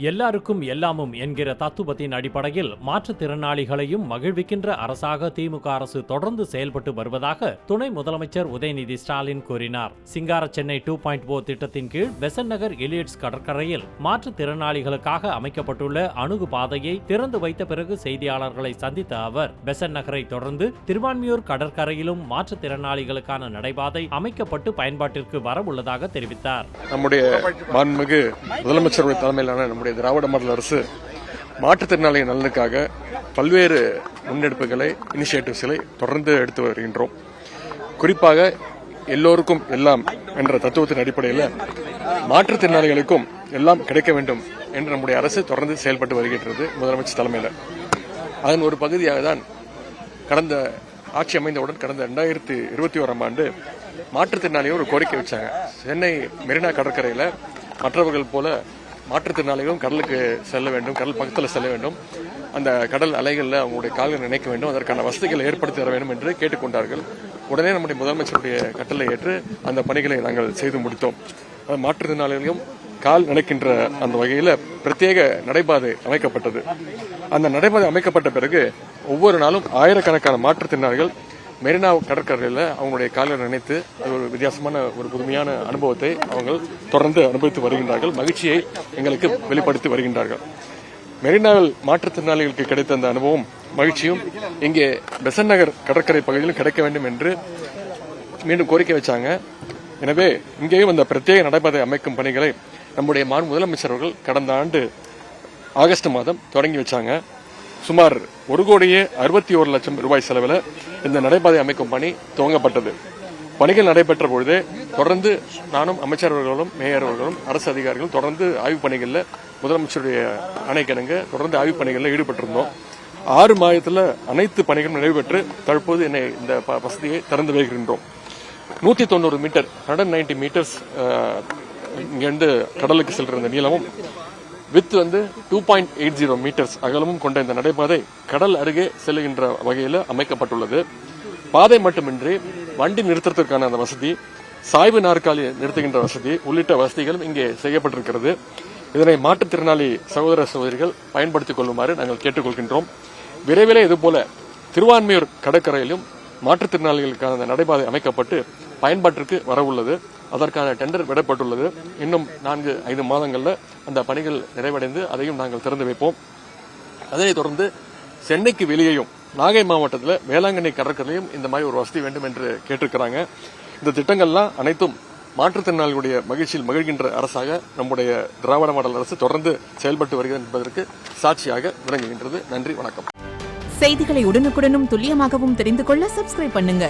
எல்லாருக்கும் எல்லாமும் என்கிற தத்துவத்தின் அடிப்படையில் மாற்றுத்திறனாளிகளையும் மகிழ்விக்கின்ற அரசாக திமுக அரசு தொடர்ந்து செயல்பட்டு வருவதாக துணை முதலமைச்சர் உதயநிதி ஸ்டாலின் கூறினார். சிங்கார சென்னை 2.0 திட்டத்தின் கீழ் பெசன்ட் நகர் எலியட்ஸ் கடற்கரையில் மாற்றுத்திறனாளிகளுக்காக அமைக்கப்பட்டுள்ள அணுகு பாதையை திறந்து வைத்த பிறகு செய்தியாளர்களை சந்தித்த அவர், பெசன்ட் நகரை தொடர்ந்து திருவான்மியூர் கடற்கரையிலும் மாற்றுத்திறனாளிகளுக்கான நடைபாதை அமைக்கப்பட்டு பயன்பாட்டிற்கு வரவுள்ளதாக தெரிவித்தார். நம்முடைய மாண்புமிகு முதலமைச்சருடைய தலைமையிலான திராவிட மாடல் அரசு மாற்றுத்திறனாளிகள் நலனுக்காக பல்வேறு முன்னெடுப்புகளை, இனிஷியேட்டிவ்ஸ்களை தொடர்ந்து எடுத்து வருகின்றோம். குறிப்பாக எல்லோருக்கும் எல்லாம் என்ற தத்துவத்தின் அடிப்படையில் மாற்றுத்திறனாளிகளுக்கும் எல்லாம் கிடைக்க வேண்டும் என்று நம்முடைய அரசு தொடர்ந்து செயல்பட்டு வருகின்றது முதலமைச்சர் தலைமையில். அதன் ஒரு பகுதியாக தான் கடந்த ஆட்சி அமைந்தவுடன் கடந்த 2021ஆம் ஆண்டு மாற்றுத்திறனாளிகள் ஒரு கோரிக்கை வச்சாங்க. சென்னை மெரினா கடற்கரையில் மற்றவர்கள் போல மாற்றுத்திறனாளிகளும் கடலுக்கு செல்ல வேண்டும், கடல் பக்கத்தில் செல்ல வேண்டும், அந்த கடல் அலைகளில் அவங்களுடைய கால்களை நினைக்க வேண்டும், அதற்கான வசதிகளை ஏற்படுத்தி தர வேண்டும் என்று கேட்டுக்கொண்டார்கள். உடனே நம்முடைய முதலமைச்சருடைய கட்டளை ஏற்று அந்த பணிகளை நாங்கள் செய்து முடித்தோம். மாற்றுத்திறனாளிகளையும் கால் நினைக்கின்ற அந்த வகையில் பிரத்யேக நடைபாதை அமைக்கப்பட்டது. அந்த நடைபாதை அமைக்கப்பட்ட பிறகு ஒவ்வொரு நாளும் ஆயிரக்கணக்கான மாற்றுத்திறனாளிகள் மெரினா கடற்கரையில் அவங்களுடைய காலை நினைத்து அது ஒரு வித்தியாசமான ஒரு புதுமையான அனுபவத்தை அவங்க தொடர்ந்து அனுபவித்து வருகின்றார்கள். மகிழ்ச்சியை எங்களுக்கு வெளிப்படுத்தி வருகின்றார்கள். மெரினாவில் மாற்றுத்திறனாளிகளுக்கு கிடைத்த அந்த அனுபவம் மகிழ்ச்சியும் இங்கே பெசன்ட் நகர் கடற்கரை பகுதியிலும் கிடைக்க வேண்டும் என்று மீண்டும் கோரிக்கை வச்சாங்க. எனவே இங்கேயும் அந்த பிரத்யேக நடைபாதை அமைக்கும் பணிகளை நம்முடைய முதலமைச்சர் அவர்கள் கடந்த ஆண்டு ஆகஸ்ட் மாதம் தொடங்கி வச்சாங்க. சுமார் 1,61,00,000 ரூபாய் செலவில் இந்த நடைபாதை அமைக்கும் பணி துவங்கப்பட்டது. பணிகள் நடைபெற்ற பொழுது தொடர்ந்து நானும் அமைச்சர்களும் மேயர் அவர்களும் அரசு அதிகாரிகளும் தொடர்ந்து ஆய்வுப் பணிகளில் முதலமைச்சருடைய ஆணைக்கிணங்க தொடர்ந்து ஆய்வுப் பணிகளில் ஈடுபட்டிருந்தோம். 6 மாதத்தில் அனைத்து பணிகளும் நிறைவு பெற்று தற்போது இந்த வசதியை திறந்து வைக்கின்றோம். 190 மீட்டர் 190 மீட்டர்ஸ் இங்கிருந்து கடலுக்கு செல்கிற இந்த நீளமும் வித் 2.80 மீட்டர்ஸ் அகலமும் கொண்ட இந்த நடைபாதை கடல் அருகே செல்லுகின்ற வகையில் அமைக்கப்பட்டுள்ளது. பாதை மட்டுமின்றி வண்டி நிறுத்தத்திற்கான அந்த வசதி, சாய்வு நாற்காலி நிறுத்துகின்ற வசதி உள்ளிட்ட வசதிகளும் இங்கே செய்யப்பட்டிருக்கிறது. இதனை மாற்றுத்திறனாளி சகோதர சகோதரிகள் பயன்படுத்திக் கொள்ளுமாறு நாங்கள் கேட்டுக்கொள்கின்றோம். விரைவிலே இதுபோல திருவான்மியூர் கடற்கரையிலும் மாற்றுத்திறனாளிகளுக்கான அந்த நடைபாதை அமைக்கப்பட்டு பயன்பாட்டிற்கு வரவுள்ளது. அதற்கான டெண்டர் விடப்பட்டுள்ளது. இன்னும் 4-5 மாதங்களில் அந்த பணிகள் நிறைவடைந்து அதையும் நாங்கள் திறந்து வைப்போம். அதனைத் தொடர்ந்து சென்னைக்கு வெளியேயும் நாகை மாவட்டத்தில் வேளாங்கண்ணி கடற்கரையிலும் இந்த மாதிரி ஒரு வசதி வேண்டும் என்று கேட்டிருக்கிறாங்க. இந்த திட்டங்கள்லாம் அனைத்தும் மாற்றுத்திறனாளிகளுடைய மகிழ்ச்சியில் மகிழ்கின்ற அரசாக நம்முடைய திராவிட மாடல் அரசு தொடர்ந்து செயல்பட்டு வருகிறது என்பதற்கு சாட்சியாக விளங்குகின்றது. நன்றி, வணக்கம். செய்திகளை உடனுக்குடனும் துல்லியமாகவும் தெரிந்து கொள்ள சப்ஸ்கிரைப் பண்ணுங்க.